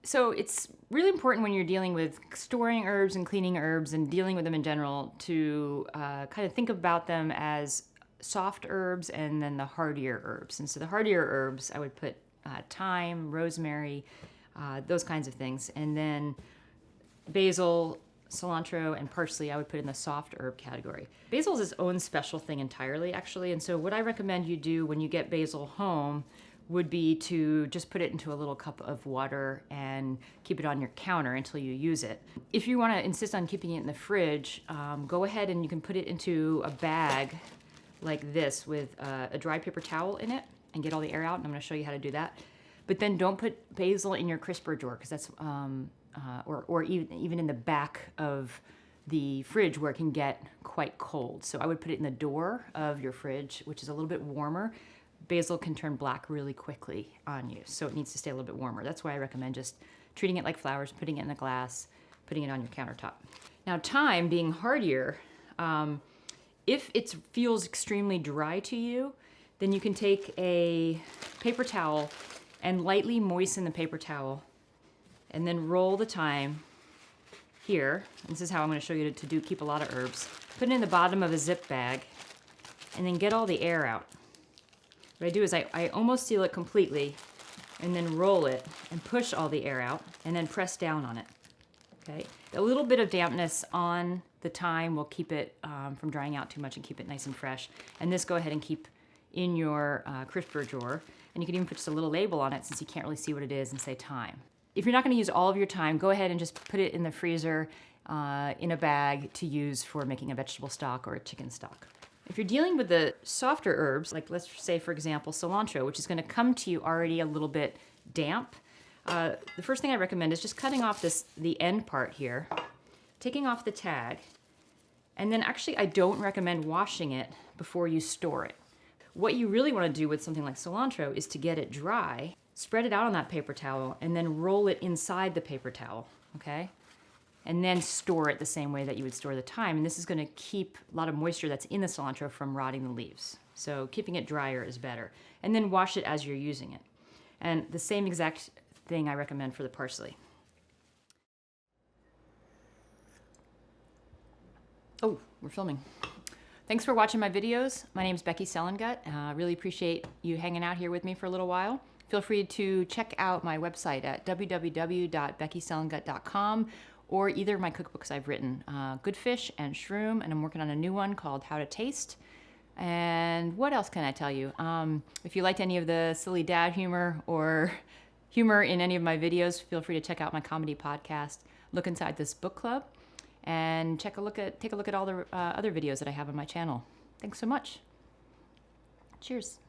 So it's really important when you're dealing with storing herbs and cleaning herbs and dealing with them in general to kind of think about them as soft herbs and then the hardier herbs. And so the hardier herbs, I would put thyme, rosemary, those kinds of things. And then basil, cilantro, and parsley, I would put in the soft herb category. Basil is its own special thing entirely, actually. And so what I recommend you do when you get basil home would be to just put it into a little cup of water and keep it on your counter until you use it. If you want to insist on keeping it in the fridge, go ahead and you can put it into a bag like this with a dry paper towel in it and get all the air out, and I'm going to show you how to do that. But then don't put basil in your crisper drawer, because that's or even in the back of the fridge where it can get quite cold. So I would put it in the door of your fridge, which is a little bit warmer. Basil can turn black really quickly on you, so it needs to stay a little bit warmer. That's why I recommend just treating it like flowers, putting it in a glass, putting it on your countertop. Now, thyme, being hardier, if it feels extremely dry to you, then you can take a paper towel and lightly moisten the paper towel and then roll the thyme here. This is how I'm going to show you to keep a lot of herbs. Put it in the bottom of a zip bag and then get all the air out. What I do is I almost seal it completely and then roll it and push all the air out and then press down on it. Okay? A little bit of dampness on the thyme will keep it from drying out too much and keep it nice and fresh. And this go ahead and keep in your crisper drawer. And you can even put just a little label on it since you can't really see what it is and say thyme. If you're not going to use all of your thyme, go ahead and just put it in the freezer in a bag to use for making a vegetable stock or a chicken stock. If you're dealing with the softer herbs, like let's say, for example, cilantro, which is going to come to you already a little bit damp, the first thing I recommend is just cutting off the end part here, taking off the tag, and then actually I don't recommend washing it before you store it. What you really want to do with something like cilantro is to get it dry, spread it out on that paper towel, and then roll it inside the paper towel, okay? And then store it the same way that you would store the thyme. And this is going to keep a lot of moisture that's in the cilantro from rotting the leaves. So keeping it drier is better. And then wash it as you're using it. And the same exact thing I recommend for the parsley. Oh, we're filming. Thanks for watching my videos. My name's Becky Selengut. I really appreciate you hanging out here with me for a little while. Feel free to check out my website at www.beckyselengut.com or either of my cookbooks I've written, Good Fish and Shroom, and I'm working on a new one called How to Taste. And what else can I tell you? If you liked any of the silly dad humor or humor in any of my videos, feel free to check out my comedy podcast, Look Inside This Book Club, and take a look at all the other videos that I have on my channel. Thanks so much. Cheers.